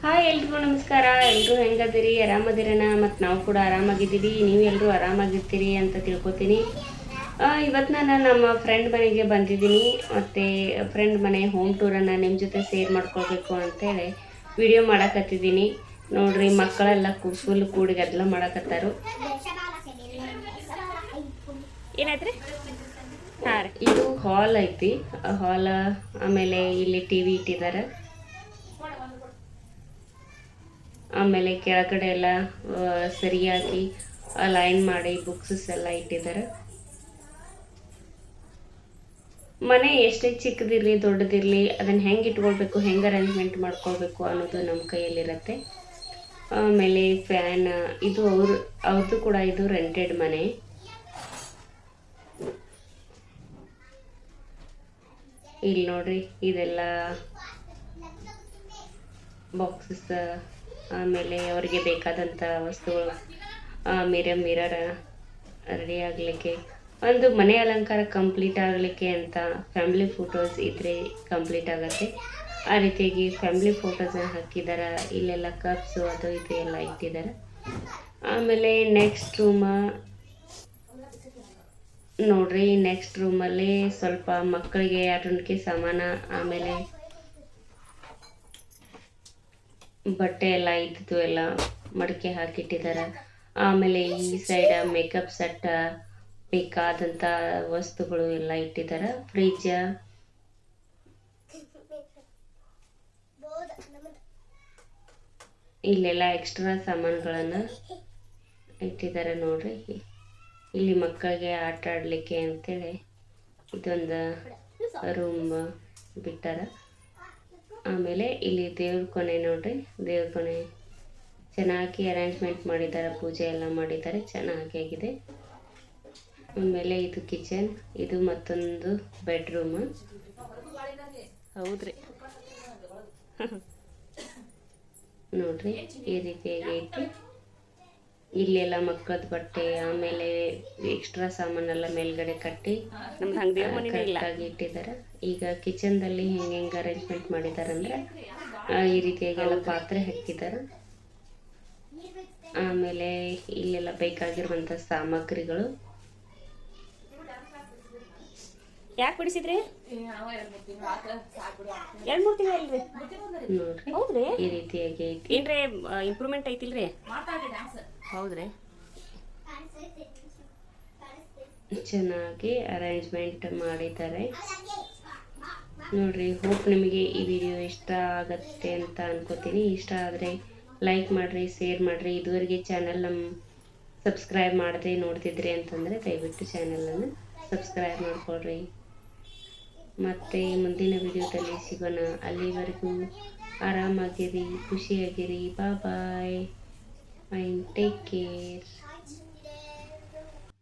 Hi ಎಲ್ರಿಗೂ ನಮಸ್ಕಾರ. ಎಲ್ಲರೂ ಹೆಂಗದಿರಿ? ಆರಾಮದಿರನ? ಮತ್ತು ನಾವು ಕೂಡ ಆರಾಮಾಗಿದ್ದೀವಿ. ನೀವೆಲ್ಲರೂ ಆರಾಮಾಗಿರ್ತೀರಿ ಅಂತ ತಿಳ್ಕೊತೀನಿ. ಇವತ್ತು ನಾನು ನಮ್ಮ ಫ್ರೆಂಡ್ ಮನೆಗೆ ಬಂದಿದ್ದೀನಿ. ಮತ್ತು ಫ್ರೆಂಡ್ ಮನೆ ಹೋಮ್ ಟೂರನ್ನು ನಿಮ್ಮ ಜೊತೆ ಶೇರ್ ಮಾಡ್ಕೊಳ್ಬೇಕು ಅಂತೇಳಿ ವಿಡಿಯೋ ಮಾಡಕತ್ತಿದ್ದೀನಿ. ನೋಡ್ರಿ, ಮಕ್ಕಳೆಲ್ಲ ಫುಲ್ ಕೂಡಿ ಗದ್ದಲ ಮಾಡಕತ್ತಾರು. ಏನಾಯ್ತ್ರಿ? ಹಾಂ ರೀ, ಇದು ಹಾಲ್ ಐತಿ. ಹಾಲ್ ಆಮೇಲೆ ಇಲ್ಲಿ ಟಿ ವಿ ಇಟ್ಟಿದ್ದಾರೆ. ಆಮೇಲೆ ಕೆಳಗಡೆ ಎಲ್ಲ ಸರಿಯಾಗಿ ಲೈನ್ ಮಾಡಿ ಬುಕ್ಸಸ್ ಎಲ್ಲ ಇಟ್ಟಿದ್ದಾರೆ. ಮನೆ ಎಷ್ಟೇ ಚಿಕ್ಕದಿರಲಿ ದೊಡ್ಡದಿರಲಿ ಅದನ್ನು ಹೆಂಗೆ ಇಟ್ಕೊಳ್ಬೇಕು, ಹೆಂಗೆ ಅರೇಂಜ್ಮೆಂಟ್ ಮಾಡ್ಕೊಳ್ಬೇಕು ಅನ್ನೋದು ನಮ್ಮ ಕೈಯಲ್ಲಿರುತ್ತೆ. ಆಮೇಲೆ ಫ್ಯಾನ್, ಇದು ಅವ್ರದ್ದು ಕೂಡ ಇದು ರೆಂಟೆಡ್ ಮನೆ. ಇಲ್ಲಿ ನೋಡ್ರಿ, ಇದೆಲ್ಲ ಬಾಕ್ಸಸ್, ಆಮೇಲೆ ಅವರಿಗೆ ಬೇಕಾದಂಥ ವಸ್ತುಗಳು, ಮಿರರ್ ರೆಡಿ ಆಗಲಿಕ್ಕೆ, ಒಂದು ಮನೆ ಅಲಂಕಾರ ಕಂಪ್ಲೀಟ್ ಆಗಲಿಕ್ಕೆ ಅಂತ ಫ್ಯಾಮಿಲಿ ಫೋಟೋಸ್ ಇದ್ರೆ ಕಂಪ್ಲೀಟ್ ಆಗುತ್ತೆ. ಆ ರೀತಿಯಾಗಿ ಫ್ಯಾಮಿಲಿ ಫೋಟೋಸನ್ನು ಹಾಕಿದ್ದಾರೆ. ಇಲ್ಲೆಲ್ಲ ಕಪ್ಸು ಅದು ಇದು ಎಲ್ಲ ಇಟ್ಟಿದ್ದಾರೆ. ಆಮೇಲೆ ನೆಕ್ಸ್ಟ್ ರೂಮ ನೋಡ್ರಿ, ನೆಕ್ಸ್ಟ್ ರೂಮಲ್ಲಿ ಸ್ವಲ್ಪ ಮಕ್ಕಳಿಗೆ ಆಟೋಣಿಕೆ ಸಾಮಾನ, ಆಮೇಲೆ ಬಟ್ಟೆ ಎಲ್ಲ ಇದ್ದು ಎಲ್ಲ ಮಡಿಕೆ ಹಾಕಿಟ್ಟಿದ್ದಾರೆ. ಆಮೇಲೆ ಈ ಸೈಡ್ ಮೇಕಪ್ ಸೆಟ್ ಬೇಕಾದಂಥ ವಸ್ತುಗಳು ಎಲ್ಲ ಇಟ್ಟಿದ್ದಾರೆ. ಫ್ರಿಜ್, ಇಲ್ಲೆಲ್ಲ ಎಕ್ಸ್ಟ್ರಾ ಸಾಮಾನುಗಳನ್ನು ಇಟ್ಟಿದ್ದಾರೆ. ನೋಡ್ರಿ, ಇಲ್ಲಿ ಮಕ್ಕಳಿಗೆ ಆಟ ಆಡಲಿಕ್ಕೆ ಅಂತೇಳಿ ಇದೊಂದು ರೂಮ್ ಬಿಟ್ಟಾರ. ಆಮೇಲೆ ಇಲ್ಲಿ ದೇವ್ರ ಕೊನೆ ನೋಡ್ರಿ, ದೇವ್ರ ಕೊನೆ ಚೆನ್ನಾಗಿ ಅರೇಂಜ್ಮೆಂಟ್ ಮಾಡಿದ್ದಾರೆ, ಪೂಜೆ ಎಲ್ಲ ಮಾಡಿದ್ದಾರೆ, ಚೆನ್ನಾಗಿ ಆಗಿದೆ. ಆಮೇಲೆ ಇದು ಕಿಚನ್, ಇದು ಮತ್ತೊಂದು ಬೆಡ್ರೂಮ್. ಹೌದ್ರಿ, ನೋಡ್ರಿ ಈ ರೀತಿಯಾಗಿ ಐತಿ. ಇಲ್ಲೆಲ್ಲ ಮಕ್ಕಳದ ಬಟ್ಟೆ, ಆಮೇಲೆ ಎಕ್ಸ್ಟ್ರಾ ಸಾಮಾನೆಲ್ಲ ಮೇಲ್ಗಡೆ ಕಟ್ಟಿ ಕರೆಕ್ಟಾಗಿ ಇಟ್ಟಿದ್ದಾರೆ. ಈಗ ಕಿಚನ್ದಲ್ಲಿ ಹೆಂಗೆ ಅರೇಂಜ್ಮೆಂಟ್ ಮಾಡಿದ್ದಾರೆ ಅಂದರೆ ಈ ರೀತಿಯಾಗಿ ಎಲ್ಲ ಪಾತ್ರೆ ಹಾಕಿದ್ದಾರೆ. ಆಮೇಲೆ ಇಲ್ಲೆಲ್ಲ ಬೇಕಾಗಿರುವಂಥ ಸಾಮಗ್ರಿಗಳು. ಯಾಕೆ ಬಿಡಿಸಿದ್ರಿ? 2-3 ತಿಂಗಳು ಇಲ್ರಿ ನೋಡ್ರಿ, ಹೌದ್ರಿ, ಈ ರೀತಿಯಾಗಿ ಐತಿ. ಏನ್ರಿ ಇಂಪ್ರೂವ್ಮೆಂಟ್ ಐತಿಲ್ರಿ? ಹೌದ್ರಿ, ಚೆನ್ನಾಗಿ ಅರೇಂಜ್ಮೆಂಟ್ ಮಾಡಿದ್ದಾರೆ ನೋಡ್ರಿ. ಹೋಪ್ ನಿಮಗೆ ಈ ವಿಡಿಯೋ ಇಷ್ಟ ಆಗತ್ತೆ ಅಂತ ಅನ್ಕೋತೀನಿ. ಇಷ್ಟ ಆದರೆ ಲೈಕ್ ಮಾಡಿರಿ, ಶೇರ್ ಮಾಡಿರಿ. ಇದುವರೆಗೆ ಚಾನಲ್ ಸಬ್ಸ್ಕ್ರೈಬ್ ಮಾಡದೆ ನೋಡ್ತಿದ್ರಿ ಅಂತಂದರೆ ದಯವಿಟ್ಟು ಚಾನಲನ್ನು ಸಬ್ಸ್ಕ್ರೈಬ್ ಮಾಡ್ಕೊಳ್ರಿ. ಮತ್ತು ಮುಂದಿನ ವಿಡಿಯೋದಲ್ಲಿ ಸಿಗೋಣ. ಅಲ್ಲಿವರೆಗೂ ಆರಾಮಾಗಿರಿ, ಖುಷಿಯಾಗಿರಿ. ಬಾಯ್, and take care.